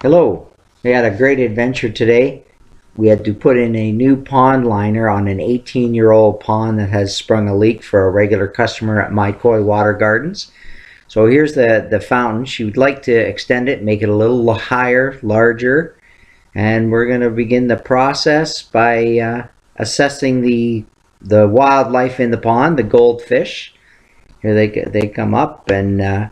Hello. We had a great adventure today. We had to put in a new pond liner on an 18-year-old pond that has sprung a leak for a regular customer at My Koi Water Gardens. So here's the fountain. She would like to extend it, make it a little higher, larger, and we're going to begin the process by assessing the wildlife in the pond, the goldfish. Here they come up, and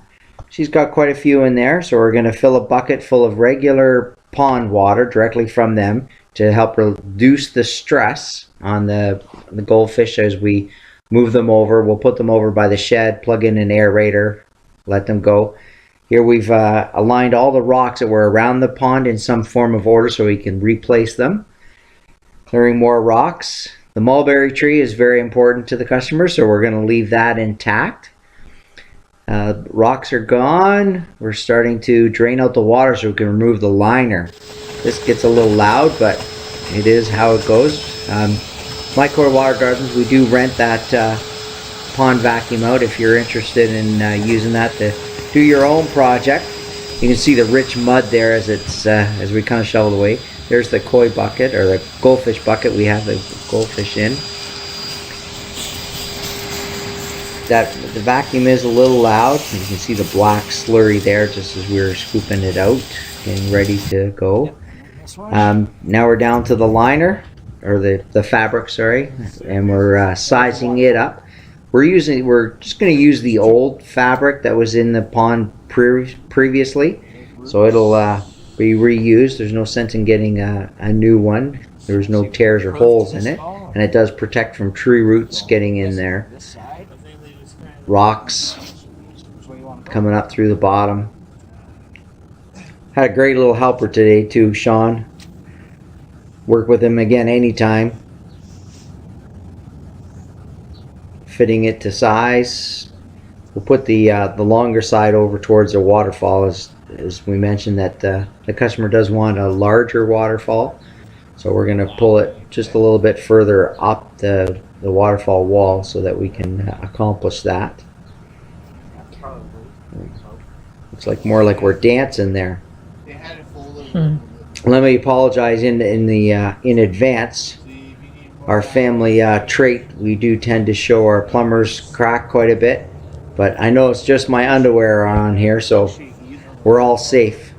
she's got quite a few in there, so we're going to fill a bucket full of regular pond water directly from them to help reduce the stress on the goldfish as we move them over. We'll put them over by the shed, plug in an aerator, let them go. Here we've aligned all the rocks that were around the pond in some form of order so we can replace them. Clearing more rocks. The mulberry tree is very important to the customer, so we're going to leave that intact. Rocks are gone. We're starting to drain out the water so we can remove the liner. This gets a little loud, but it is how it goes. My Koi Water Gardens, we do rent that pond vacuum out if you're interested in using that to do your own project. You can see the rich mud there as we kind of shovel away. There's the koi bucket, or the goldfish bucket we have the goldfish in. The vacuum is a little loud. You can see the black slurry there just as we were scooping it out, getting ready to go. Now we're down to the liner, or the fabric, sorry, and we're sizing it up. We're just going to use the old fabric that was in the pond previously, so it'll be reused. There's no sense in getting a new one. There's no tears or holes in it, and it does protect from tree roots getting in there. Rocks coming up through the bottom. Had a great little helper today too, Sean. Work with him again anytime. Fitting it to size. We'll put the longer side over towards the waterfall, as we mentioned that the customer does want a larger waterfall. So we're going to pull it just a little bit further up the waterfall wall so that we can accomplish that. Looks like more like we're dancing there. Let me apologize in advance. Our family trait, we do tend to show our plumbers crack quite a bit, but I know it's just my underwear on here, so we're all safe.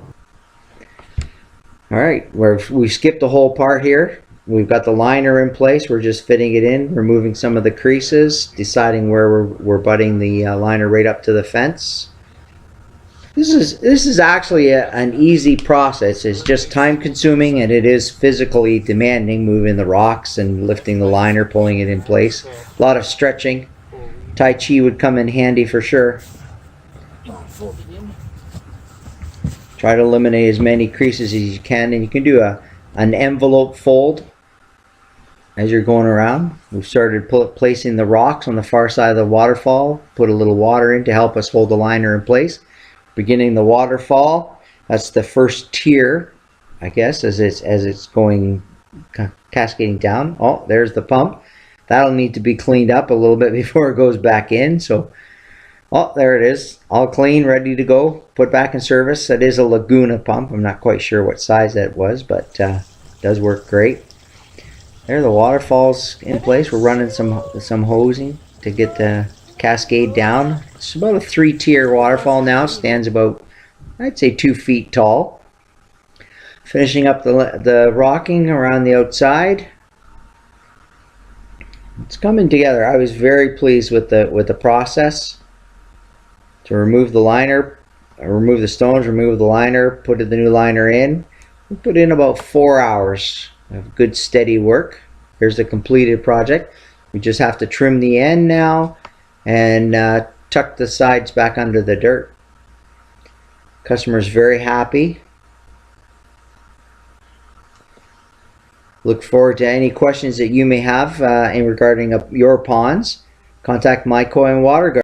All right, we skipped the whole part here. We've got the liner in place. We're just fitting it in, removing some of the creases, deciding where we're butting the liner right up to the fence. This is actually an easy process. It's just time consuming, and it is physically demanding, moving the rocks and lifting the liner, pulling it in place. A lot of stretching. Tai Chi would come in handy for sure. Try to eliminate as many creases as you can, and you can do an envelope fold as you're going around. We've started placing the rocks on the far side of the waterfall. Put a little water in to help us hold the liner in place. Beginning the waterfall, that's the first tier, I guess, as it's going cascading down. Oh, there's the pump. That'll need to be cleaned up a little bit before it goes back in. So, oh, there it is, all clean, ready to go, put back in service. That is a Laguna pump. I'm not quite sure what size that was, but it does work great. There, the waterfall's in place. We're running some hosing to get the cascade down. It's about a 3-tier waterfall now. Stands about, I'd say, 2 feet tall. Finishing up the rocking around the outside. It's coming together. I was very pleased with the process. To remove the liner, remove the stones, remove the liner, put the new liner in. We put in about 4 hours of good steady work. Here's the completed project. We just have to trim the end now and tuck the sides back under the dirt. Customer's very happy. Look forward to any questions that you may have in regarding your ponds. Contact My Koi Water Gardens.